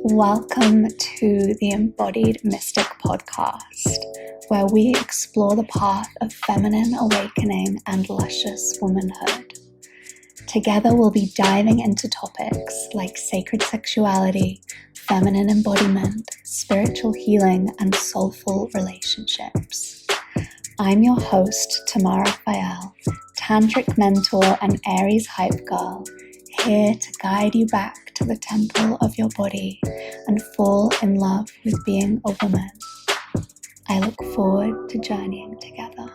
Welcome to the Embodied Mystic podcast, where we explore the path of feminine awakening and luscious womanhood. Together, we'll be diving into topics like sacred sexuality, feminine embodiment, spiritual healing, and soulful relationships. I'm your host, Tamar Raphael, tantric mentor and Aries hype girl, here to guide you back to the temple of your body and fall in love with being a woman. I look forward to journeying together.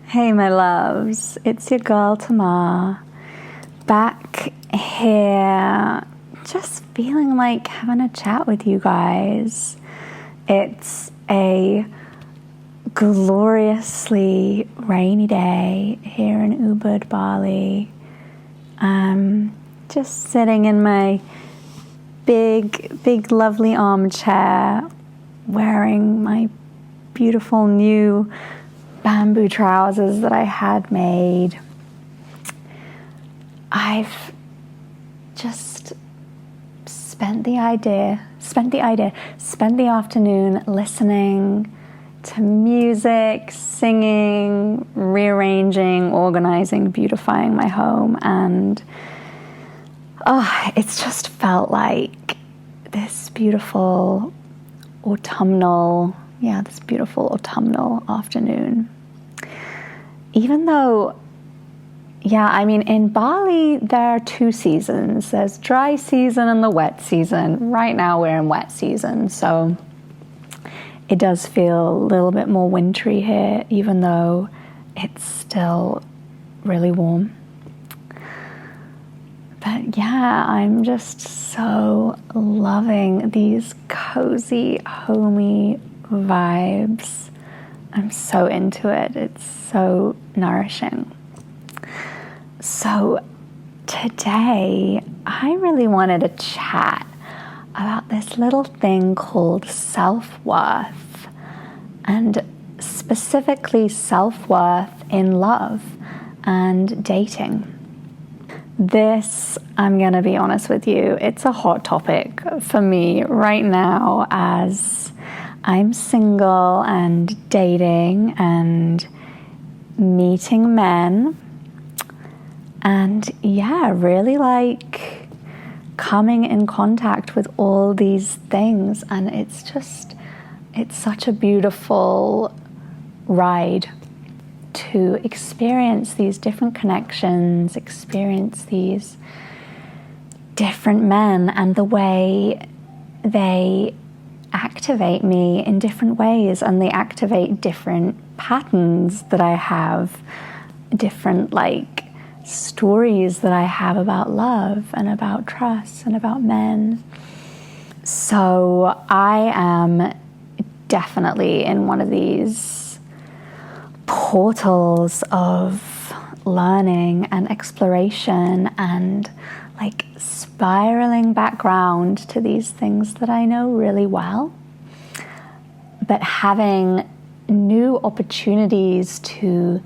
Hey my loves, it's your girl Tamar, back here, just feeling like having a chat with you guys. It's a gloriously rainy day here in Ubud, Bali. Just sitting in my big lovely armchair, wearing my beautiful new bamboo trousers that I had made. I've just spent the afternoon listening to music, singing, rearranging, organizing, beautifying my home, and it's just felt like this beautiful autumnal afternoon. Even though, in Bali there are two seasons. There's dry season and the wet season. Right now we're in wet season, so it does feel a little bit more wintry here, even though it's still really warm. But yeah, I'm just so loving these cozy, homey vibes. I'm so into it. It's so nourishing. So today, I really wanted to chat about this little thing called self-worth, and specifically self-worth in love and dating. This, I'm going to be honest with you, it's a hot topic for me right now as I'm single and dating and meeting men, and really like coming in contact with all these things, and it's such a beautiful ride to experience these different connections, experience these different men and the way they activate me in different ways, and they activate different patterns that I have, different stories that I have about love and about trust and about men. So I am definitely in one of these portals of learning and exploration and spiraling background to these things that I know really well, but having new opportunities to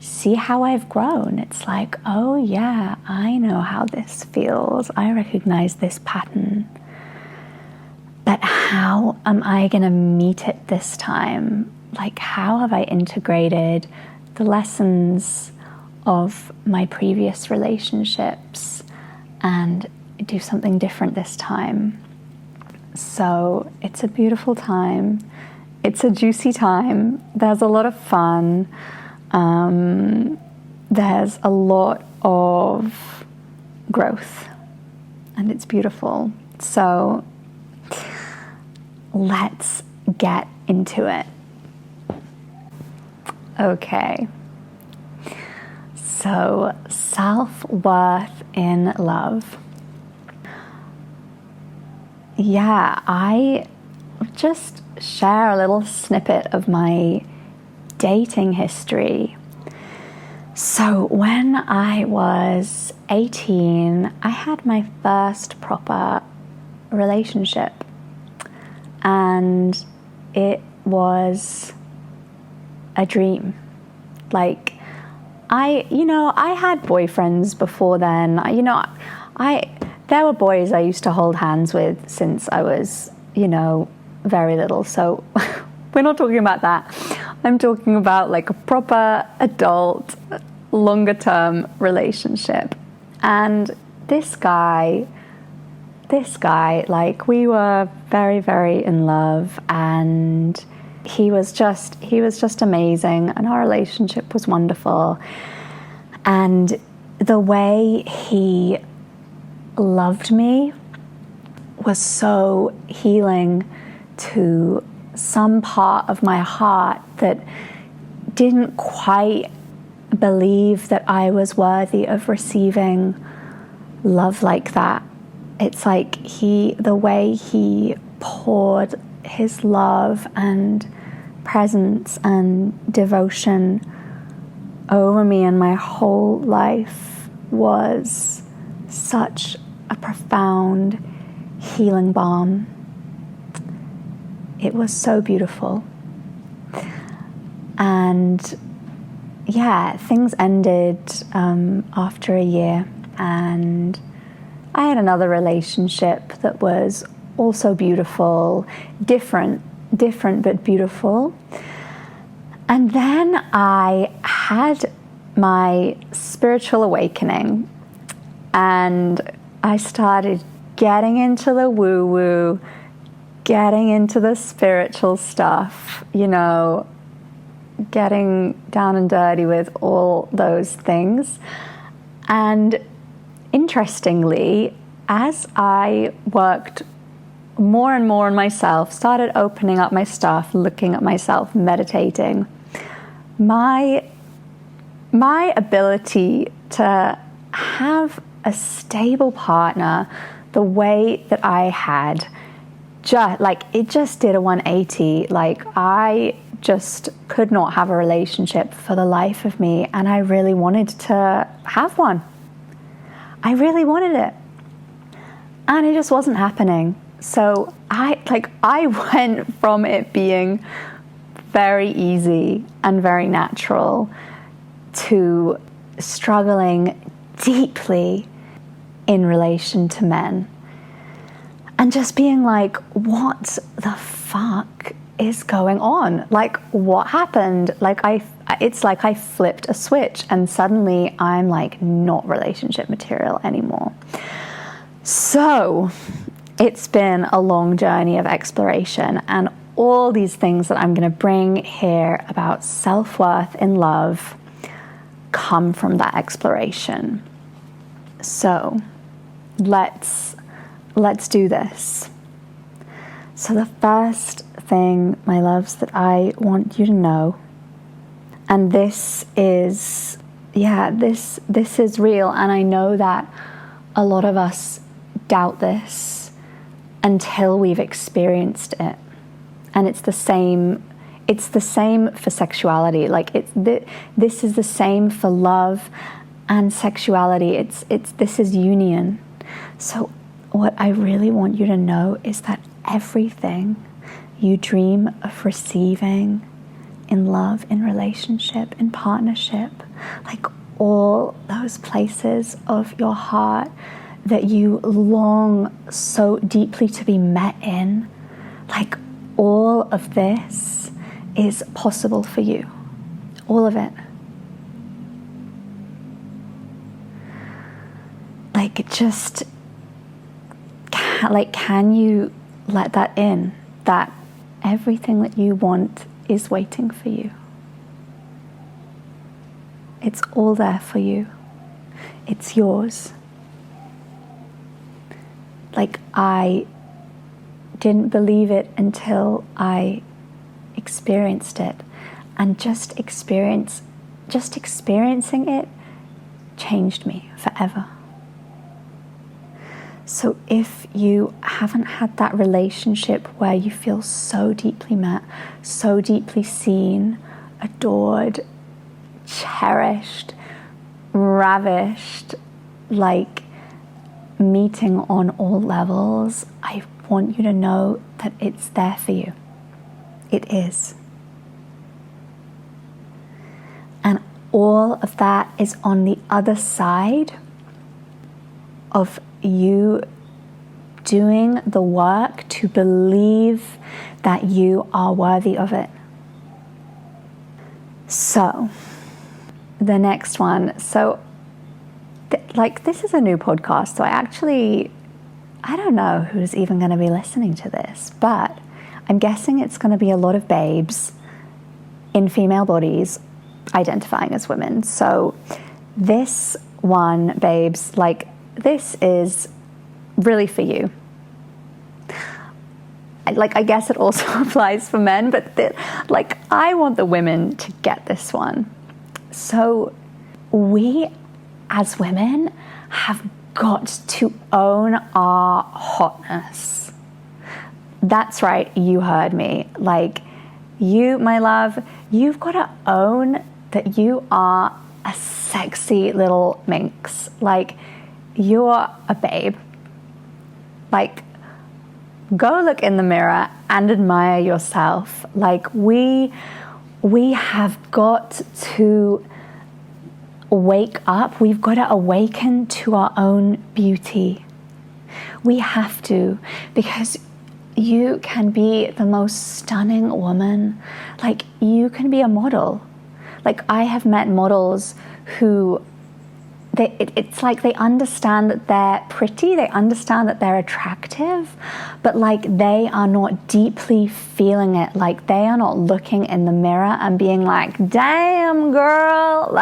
see how I've grown. It's like, oh yeah, I know how this feels. I recognize this pattern. But how am I going to meet it this time? How have I integrated the lessons of my previous relationships and do something different this time? So it's a beautiful time. It's a juicy time. There's a lot of fun. There's a lot of growth, and it's beautiful. So let's get into it. Okay. So, self-worth in love. Yeah, I just share a little snippet of my dating history. So when I was 18, I had my first proper relationship, and it was a dream. I had boyfriends before then. There were boys I used to hold hands with since I was, very little. So we're not talking about that. I'm talking about like a proper adult, longer term relationship. And this guy, like, we were very, very in love, and he was just amazing, and our relationship was wonderful. And the way he loved me was so healing to some part of my heart that didn't quite believe that I was worthy of receiving love like that. It's like the way he poured his love and presence and devotion over me and my whole life was such a profound healing balm. It was so beautiful. And yeah, things ended after a year, and I had another relationship that was also beautiful, different but beautiful. And then I had my spiritual awakening, and I started getting into the woo-woo, getting into the spiritual stuff, getting down and dirty with all those things. And interestingly, as I worked more and more on myself, started opening up my stuff, looking at myself, meditating, my ability to have a stable partner the way that I had, it just did a 180. Like, I just could not have a relationship for the life of me, and I really wanted to have one. I really wanted it, and it just wasn't happening. So I went from it being very easy and very natural to struggling deeply in relation to men, and just being like, what the fuck is going on? Like, what happened? It's like I flipped a switch, and suddenly I'm like not relationship material anymore. So it's been a long journey of exploration, and all these things that I'm going to bring here about self-worth in love come from that exploration. So let's do this. So the first thing, my loves, that I want you to know, and this is real, and I know that a lot of us doubt this until we've experienced it. And it's the same for sexuality. Like, this is the same for love and sexuality. This is union. So what I really want you to know is that everything you dream of receiving in love, in relationship, in partnership, like all those places of your heart that you long so deeply to be met in, like, all of this is possible for you. All of it. Can you let that in? That everything that you want is waiting for you. It's all there for you. It's yours. Like, I didn't believe it until I experienced it, and just experiencing it changed me forever. So if you haven't had that relationship where you feel so deeply met, so deeply seen, adored, cherished, ravished, like meeting on all levels, I want you to know that it's there for you. It is. And all of that is on the other side of you doing the work to believe that you are worthy of it. So, the next one. So, this is a new podcast, so I don't know who's even going to be listening to this, but I'm guessing it's going to be a lot of babes in female bodies identifying as women. So this one, babes, this is really for you. I guess it also applies for men, but I want the women to get this one. So we as women have got to own our hotness. That's right, you heard me. You, my love, you've got to own that you are a sexy little minx. You're a babe. Go look in the mirror and admire yourself. We have got to wake up. We've got to awaken to our own beauty. We have to, because you can be the most stunning woman. You can be a model. I have met models who it's like they understand that they're pretty, they understand that they're attractive, but they are not deeply feeling it. They are not looking in the mirror and being like, damn girl.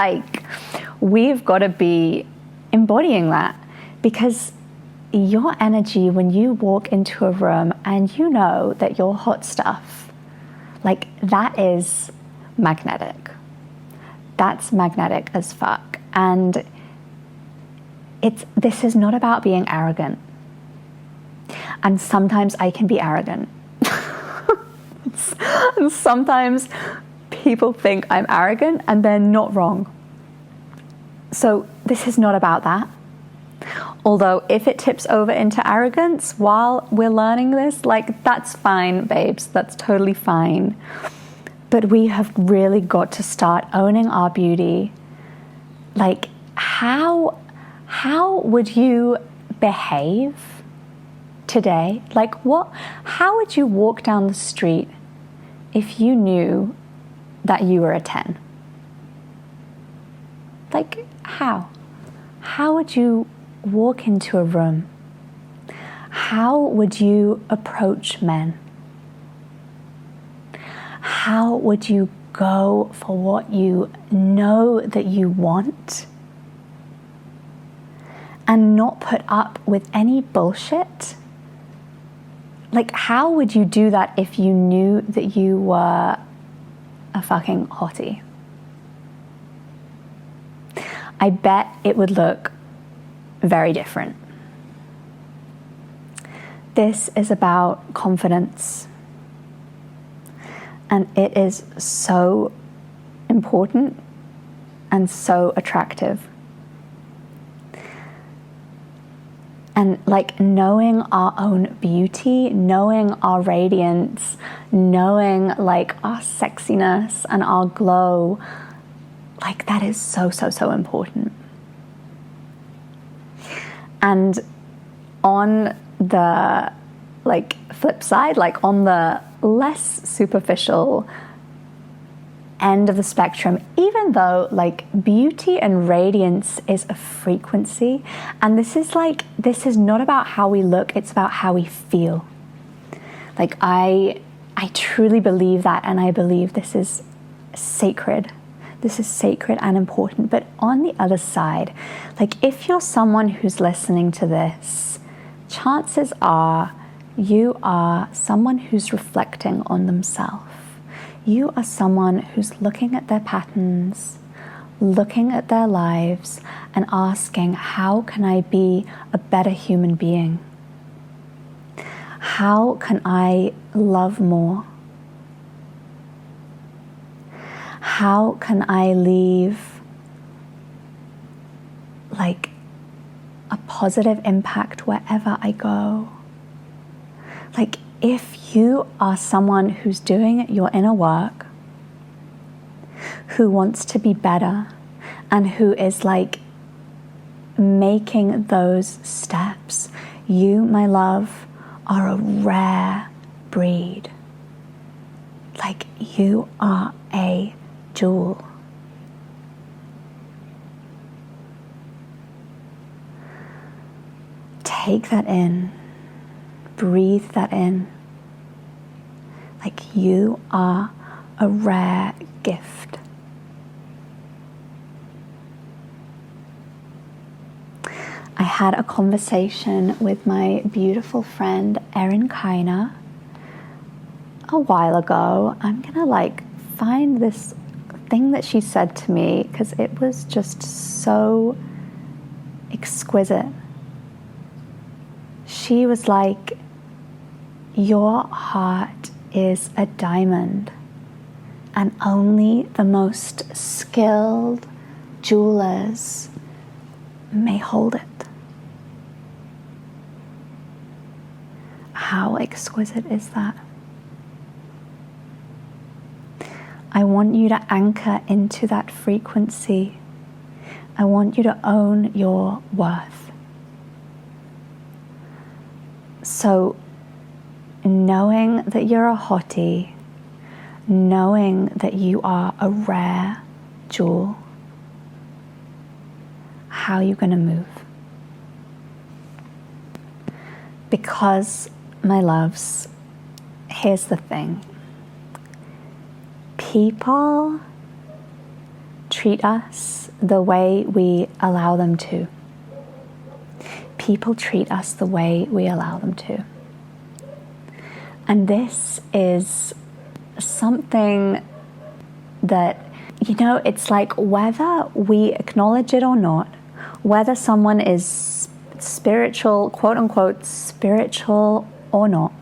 We've got to be embodying that, because your energy when you walk into a room and you know that you're hot stuff, that is magnetic. That's magnetic as fuck. And this is not about being arrogant. And sometimes I can be arrogant. And sometimes people think I'm arrogant and they're not wrong. So this is not about that. Although if it tips over into arrogance while we're learning this, that's fine, babes. That's totally fine. But we have really got to start owning our beauty. How would you behave today? How would you walk down the street if you knew that you were a 10? How would you walk into a room? How would you approach men? How would you go for what you know that you want and not put up with any bullshit? How would you do that if you knew that you were a fucking hottie? I bet it would look very different. This is about confidence. And it is so important and so attractive. And knowing our own beauty, knowing our radiance, knowing our sexiness and our glow, that is so, so, so important. And on the flip side, on the less superficial end of the spectrum, even though beauty and radiance is a frequency, and this is not about how we look, it's about how we feel. I truly believe that, and I believe this is sacred. This is sacred and important. But on the other side, if you're someone who's listening to this, chances are you are someone who's reflecting on themselves. You are someone who's looking at their patterns, looking at their lives, and asking, how can I be a better human being? How can I love more? How can I leave a positive impact wherever I go? If you are someone who's doing your inner work, who wants to be better, and who is like making those steps. You, my love, are a rare breed. Like, you are a jewel. Take that in. Breathe that in. Like, you are a rare gift. I had a conversation with my beautiful friend Erin Kiner a while ago. I'm gonna like find this thing that she said to me because it was just so exquisite. She was like, your heart is a diamond, and only the most skilled jewelers may hold it. How exquisite is that? I want you to anchor into that frequency. I want you to own your worth. So, knowing that you're a hottie, knowing that you are a rare jewel, how are you going to move? Because, my loves, here's the thing. People treat us the way we allow them to. People treat us the way we allow them to. And this is something that, you know, it's like whether we acknowledge it or not, whether someone is spiritual, quote unquote, spiritual or not,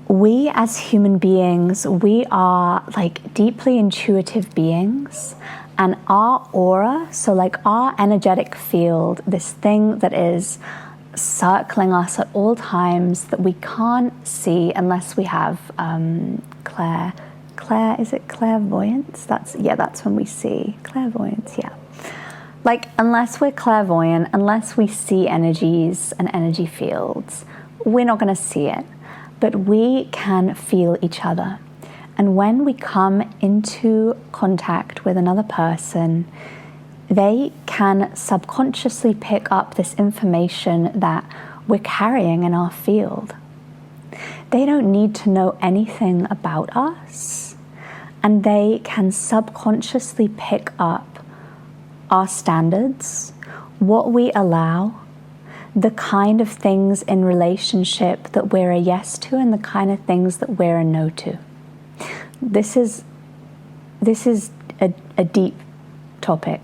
we as human beings, we are like deeply intuitive beings, and our aura, so like our energetic field, this thing that is circling us at all times that we can't see unless we have is it clairvoyance? That's when we see. Clairvoyance, yeah. Like, unless we're clairvoyant, unless we see energies and energy fields, we're not going to see it. But we can feel each other. And when we come into contact with another person, they can subconsciously pick up this information that we're carrying in our field. They don't need to know anything about us, and they can subconsciously pick up our standards, what we allow, the kind of things in relationship that we're a yes to and the kind of things that we're a no to. This is a deep topic.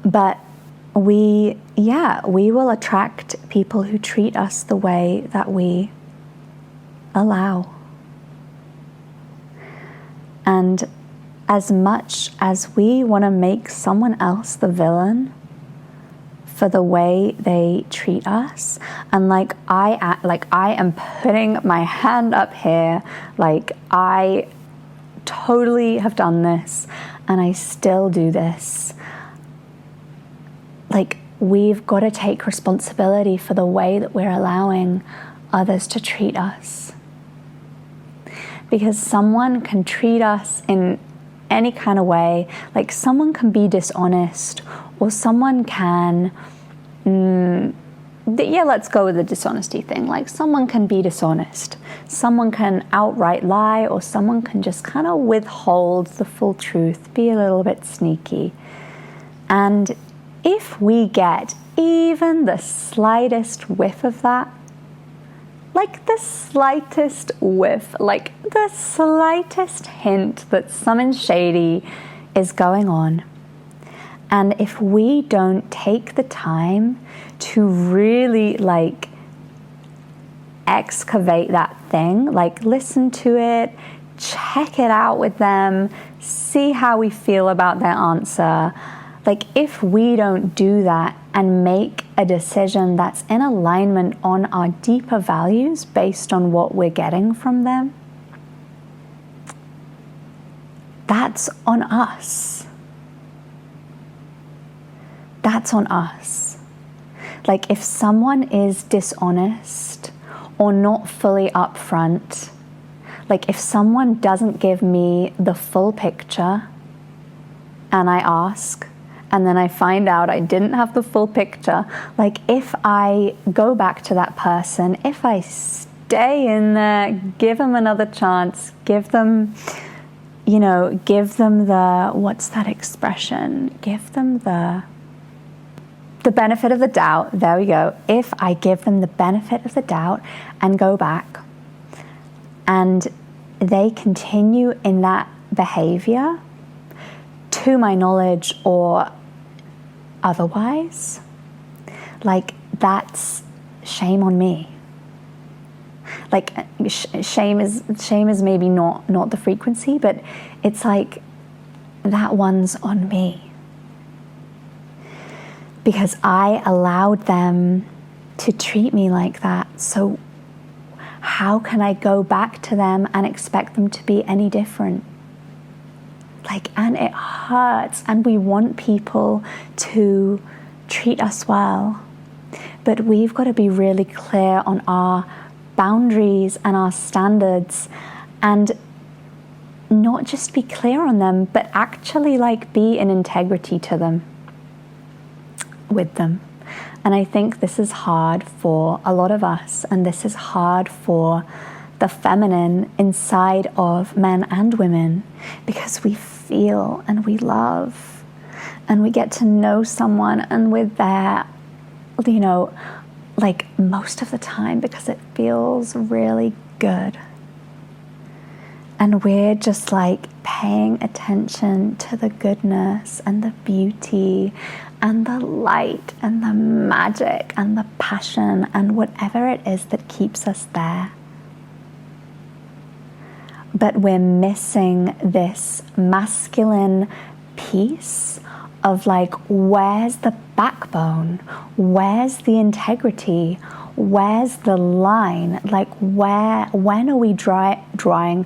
But we will attract people who treat us the way that we allow. And as much as we want to make someone else the villain for the way they treat us, and like I am putting my hand up here, like I totally have done this and I still do this. Like, we've got to take responsibility for the way that we're allowing others to treat us. Because someone can treat us in any kind of way. Like, someone can be dishonest, or someone can, let's go with the dishonesty thing. Like, someone can be dishonest. Someone can outright lie, or someone can just kind of withhold the full truth, be a little bit sneaky. And if we get even the slightest whiff of that, like the slightest whiff, like the slightest hint that something shady is going on, and if we don't take the time to really like excavate that thing, like listen to it, check it out with them, see how we feel about their answer. Like, if we don't do that and make a decision that's in alignment on our deeper values based on what we're getting from them, that's on us. That's on us. Like if someone is dishonest or not fully upfront, like if someone doesn't give me the full picture and I ask, and then I find out I didn't have the full picture, like if I go back to that person, if I stay in there, give them another chance, give them the, what's that expression? Give them the benefit of the doubt. There we go. If I give them the benefit of the doubt and go back and they continue in that behavior, to my knowledge or otherwise, like that's shame on me. Like shame is maybe not the frequency, but it's like that one's on me. Because I allowed them to treat me like that. So how can I go back to them and expect them to be any different? Like, and it hurts, and we want people to treat us well. But we've got to be really clear on our boundaries and our standards, and not just be clear on them, but actually like be in integrity to them, with them. And I think this is hard for a lot of us, and this is hard for the feminine inside of men and women, because we feel and we love and we get to know someone and we're there, like most of the time because it feels really good. And we're just like paying attention to the goodness and the beauty and the light and the magic and the passion and whatever it is that keeps us there. But we're missing this masculine piece of like, where's the backbone? Where's the integrity? Where's the line? Like when are we drawing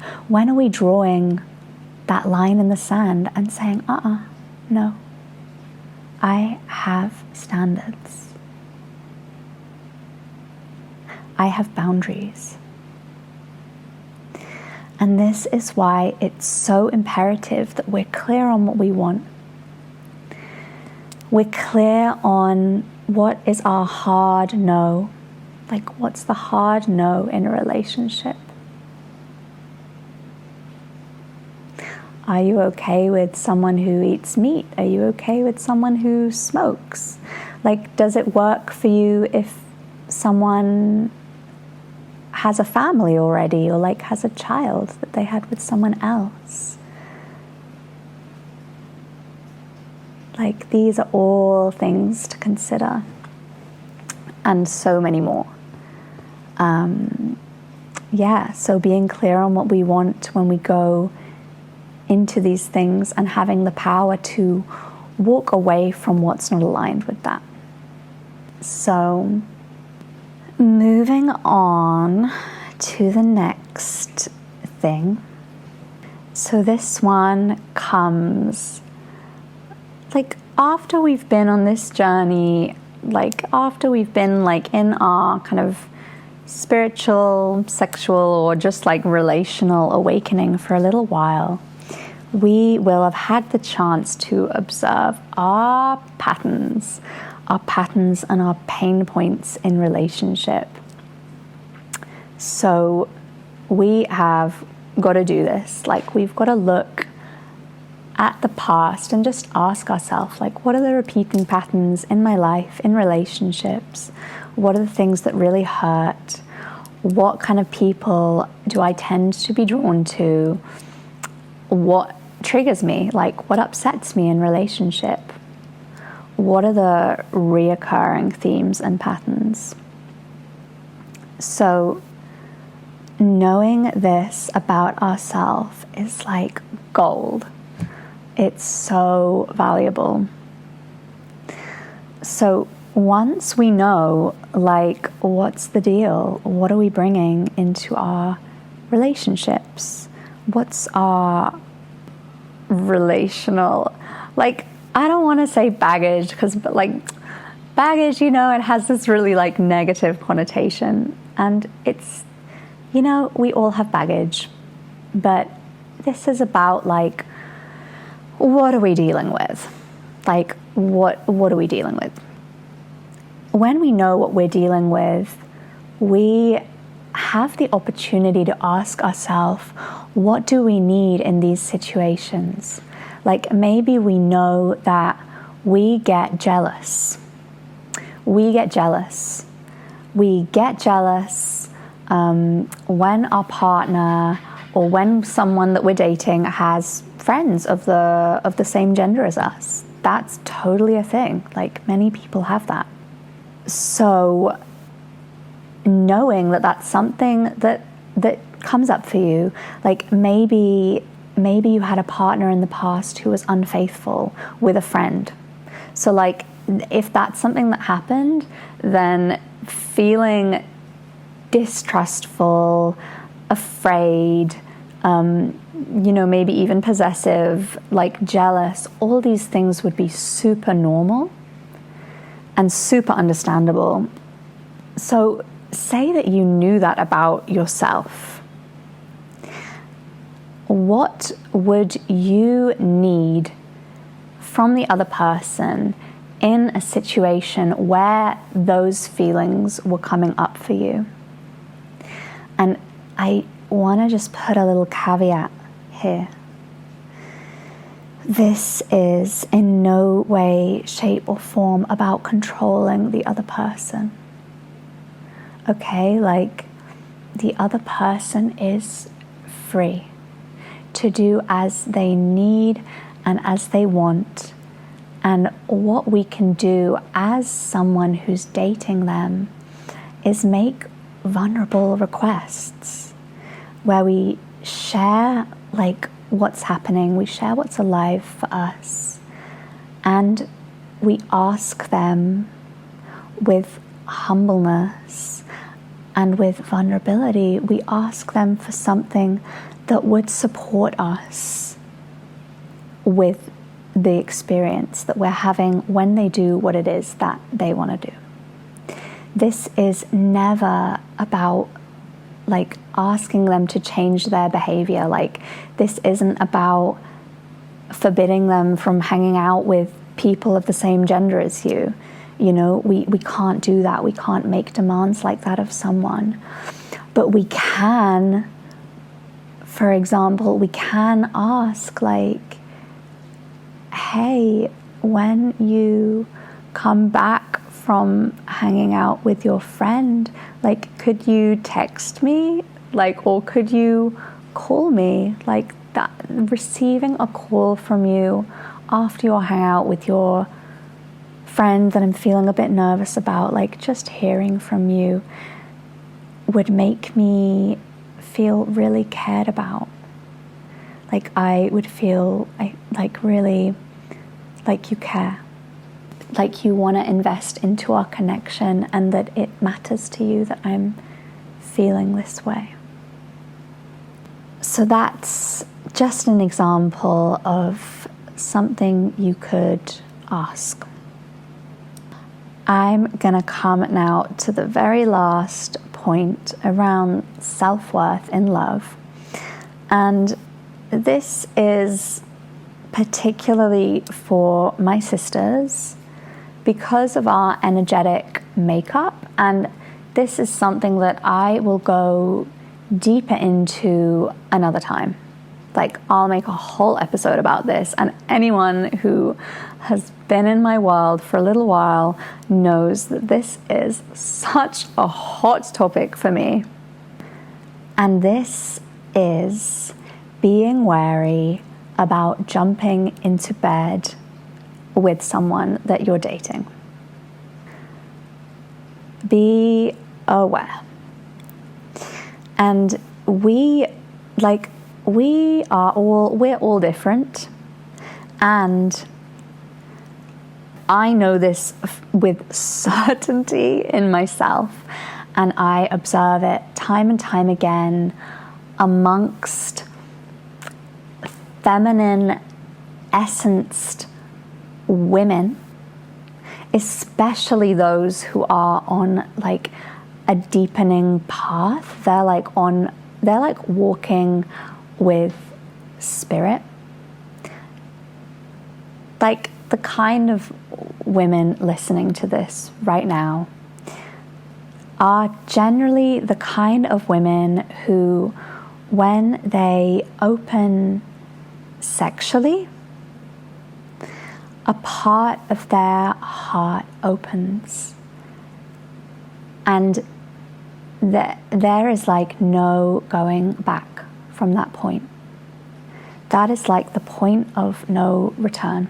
that line in the sand and saying, no, I have standards. I have boundaries. And this is why it's so imperative that we're clear on what we want. We're clear on what is our hard no. Like, what's the hard no in a relationship? Are you okay with someone who eats meat? Are you okay with someone who smokes? Like, does it work for you if someone has a family already, or like has a child that they had with someone else? Like, these are all things to consider, and so many more. So being clear on what we want when we go into these things, and having the power to walk away from what's not aligned with that. So moving on to the next thing. So this one comes like after we've been on this journey, like after we've been like in our kind of spiritual, sexual, or just like relational awakening for a little while, we will have had the chance to observe our patterns and our pain points in relationship. So we have got to do this. Like, we've got to look at the past and just ask ourselves, like, what are the repeating patterns in my life, in relationships? What are the things that really hurt? What kind of people do I tend to be drawn to? What triggers me? Like, what upsets me in relationship? What are the reoccurring themes and patterns? So knowing this about ourselves is like gold. It's so valuable. So once we know, like, what's the deal? What are we bringing into our relationships? What's our relational, like, I don't want to say baggage, because like baggage, you know, it has this really like negative connotation, and it's, you know, we all have baggage, but this is about like, what are we dealing with? Like, what are we dealing with? When we know what we're dealing with, we have the opportunity to ask ourselves, what do we need in these situations? Like, maybe we know that we get jealous. We get jealous. We get jealous when our partner or when someone that we're dating has friends of the same gender as us. That's totally a thing. Like, many people have that. So knowing that that's something that comes up for you, like maybe you had a partner in the past who was unfaithful with a friend. So like, if that's something that happened, then feeling distrustful, afraid, you know, maybe even possessive, like jealous, all these things would be super normal and super understandable. So say that you knew that about yourself. What would you need from the other person in a situation where those feelings were coming up for you? And I want to just put a little caveat here. This is in no way, shape, or form about controlling the other person. Okay, like, the other person is free to do as they need and as they want. And what we can do as someone who's dating them is make vulnerable requests where we share like what's happening, we share what's alive for us, and we ask them with humbleness and with vulnerability, we ask them for something that would support us with the experience that we're having when they do what it is that they want to do. This is never about like asking them to change their behavior. Like, this isn't about forbidding them from hanging out with people of the same gender as you. You know, we can't do that. We can't make demands like that of someone. But we can, for example, we can ask like, hey, when you come back from hanging out with your friend, like, could you text me? Like, or could you call me? Like, that, receiving a call from you after your hangout with your friend that I'm feeling a bit nervous about, like, just hearing from you would make me feel really cared about. Like, I would feel like really like you care. Like you want to invest into our connection and that it matters to you that I'm feeling this way. So that's just an example of something you could ask. I'm going to come now to the very last point around self-worth in love. And this is particularly for my sisters because of our energetic makeup. And this is something that I will go deeper into another time. Like, I'll make a whole episode about this, and anyone who has been in my world for a little while knows that this is such a hot topic for me. And this is being wary about jumping into bed with someone that you're dating. Be aware. And we're all different. And I know this with certainty in myself, and I observe it time and time again amongst feminine essenced women, especially those who are on like a deepening path. They're like walking with spirit. Like the kind of women listening to this right now are generally the kind of women who, when they open sexually, a part of their heart opens, and there is like no going back from that point. That is like the point of no return.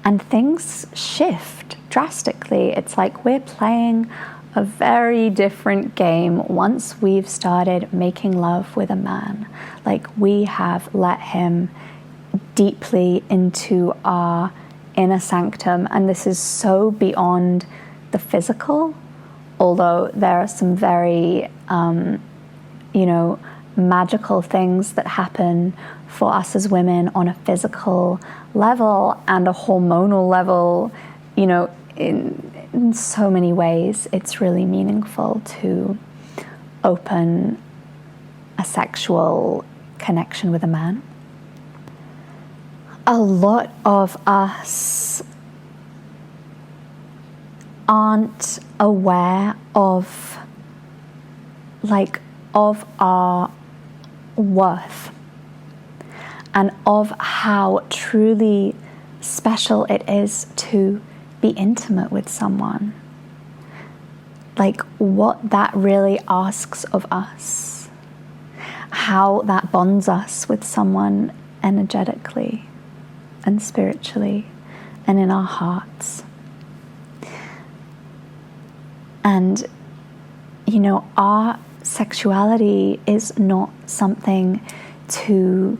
And things shift drastically. It's like we're playing a very different game once we've started making love with a man. Like we have let him deeply into our inner sanctum, and this is so beyond the physical, although there are some very magical things that happen for us as women on a physical level and a hormonal level, in so many ways. It's really meaningful to open a sexual connection with a man. A lot of us aren't aware of our worth and of how truly special it is to be intimate with someone. Like what that really asks of us, how that bonds us with someone energetically and spiritually and in our hearts. And our sexuality is not something to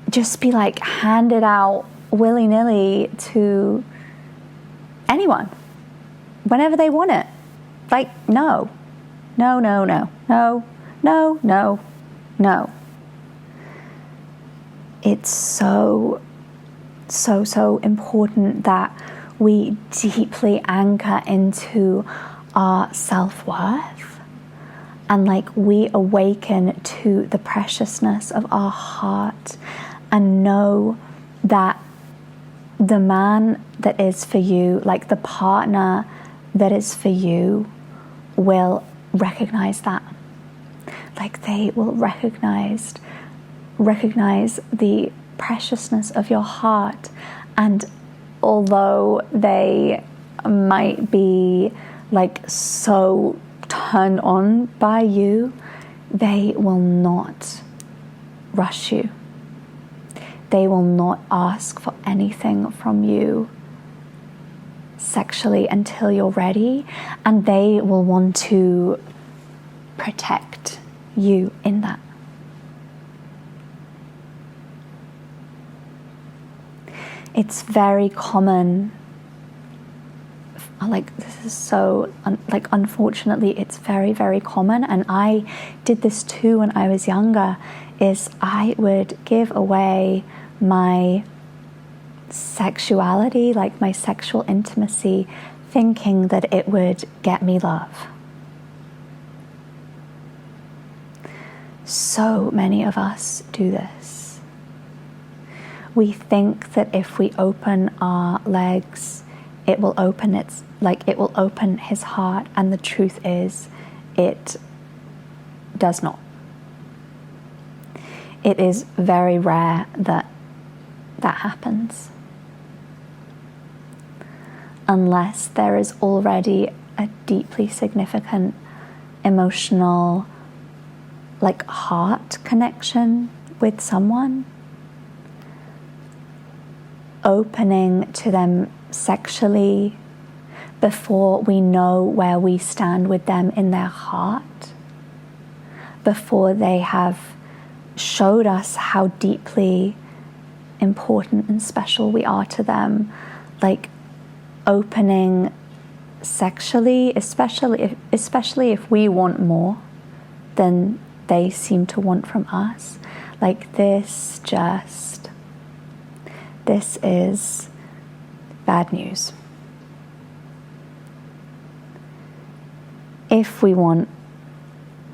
just be like handed out willy-nilly to anyone whenever they want it. Like, no. It's so important that we deeply anchor into our self-worth, and like we awaken to the preciousness of our heart and know that the man that is for you, like the partner that is for you, will recognize that. Like they will recognize the preciousness of your heart. And although they might be like so turned on by you, they will not rush you. They will not ask for anything from you sexually until you're ready, and they will want to protect you in that. It's very common, like this is so, like unfortunately it's very, very common, and I did this too when I was younger, is I would give away my sexuality, like my sexual intimacy, thinking that it would get me love. So many of us do this. We think that if we open our legs, it will open his heart, and the truth is, it does not. It is very rare that happens, unless there is already a deeply significant emotional, like heart connection with someone. Opening to them sexually before we know where we stand with them in their heart, before they have showed us how deeply important and special we are to them, like opening sexually, especially if we want more than they seem to want from us. Like this just this is bad news. If we want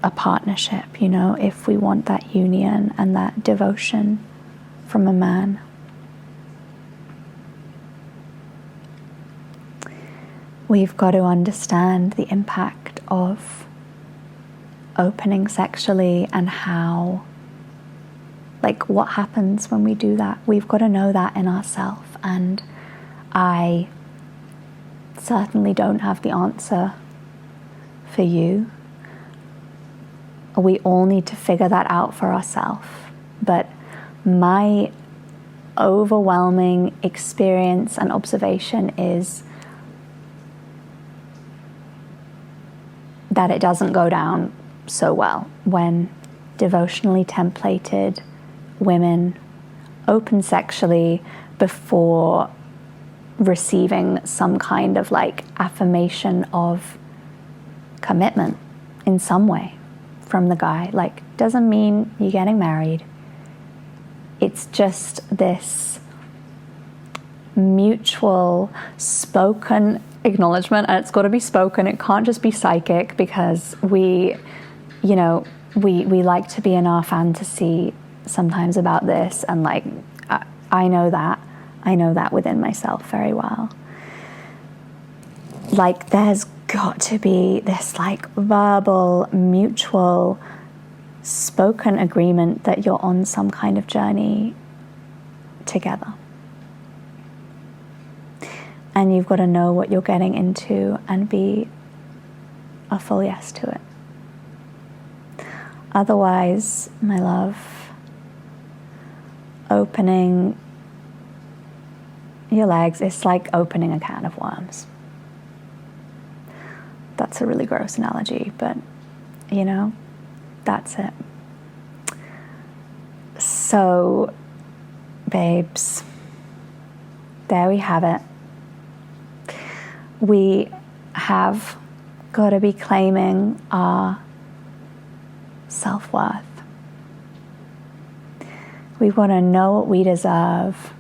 a partnership, if we want that union and that devotion from a man, we've got to understand the impact of opening sexually and how, what happens when we do that. We've got to know that in ourselves. And I certainly don't have the answer for you. We all need to figure that out for ourselves. But my overwhelming experience and observation is that it doesn't go down so well when devotionally templated women open sexually before receiving some kind of affirmation of commitment in some way from the guy. Doesn't mean you're getting married. It's just this mutual spoken acknowledgement, and it's got to be spoken. It can't just be psychic, because we like to be in our fantasy sometimes about this, and I know that within myself very well. There's got to be this verbal, mutual, spoken agreement that you're on some kind of journey together. And you've got to know what you're getting into and be a full yes to it. Otherwise, my love, opening your legs is like opening a can of worms. That's a really gross analogy, but that's it. So, babes, there we have it. We have got to be claiming our self-worth. We've got to know what we deserve.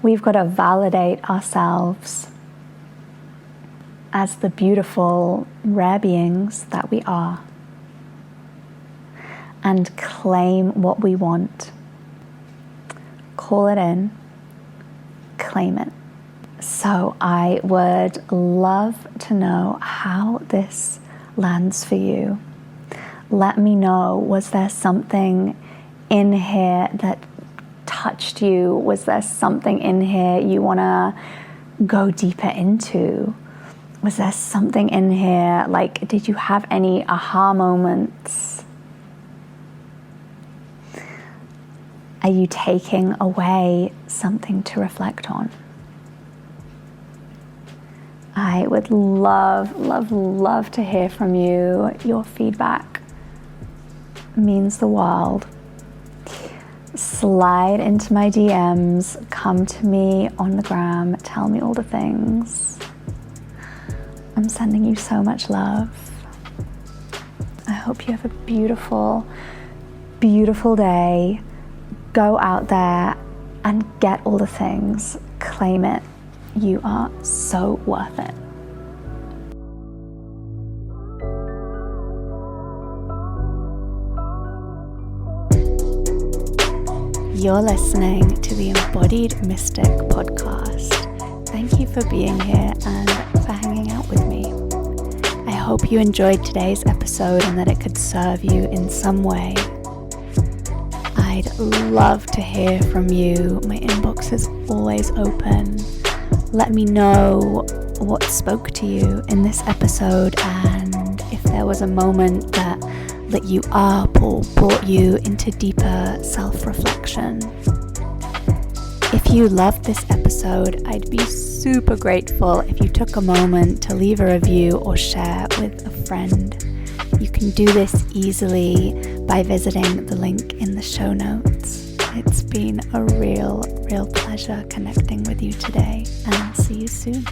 We've got to validate ourselves as the beautiful, rare beings that we are, and claim what we want. Call it in, claim it. So I would love to know how this lands for you. Let me know, was there something in here that touched you? Was there something in here you want to go deeper into? Was there something in here, did you have any aha moments? Are you taking away something to reflect on? I would love, love, love to hear from you. Your feedback means the world. Slide into my DMs, come to me on the gram, tell me all the things. I'm sending you so much love. I hope you have a beautiful, beautiful day. Go out there and get all the things. Claim it. You are so worth it. You're listening to the Embodied Mystic podcast. Thank you for being here and for hanging out with me. I hope you enjoyed today's episode and that it could serve you in some way. I'd love to hear from you. My inbox is always open. Let me know what spoke to you in this episode, and if there was a moment that lit you up or brought you into deeper self-reflection. If you loved this episode, I'd be super grateful if you took a moment to leave a review or share with a friend. You can do this easily by visiting the link in the show notes. It's been a real pleasure connecting with you today, and I'll see you soon.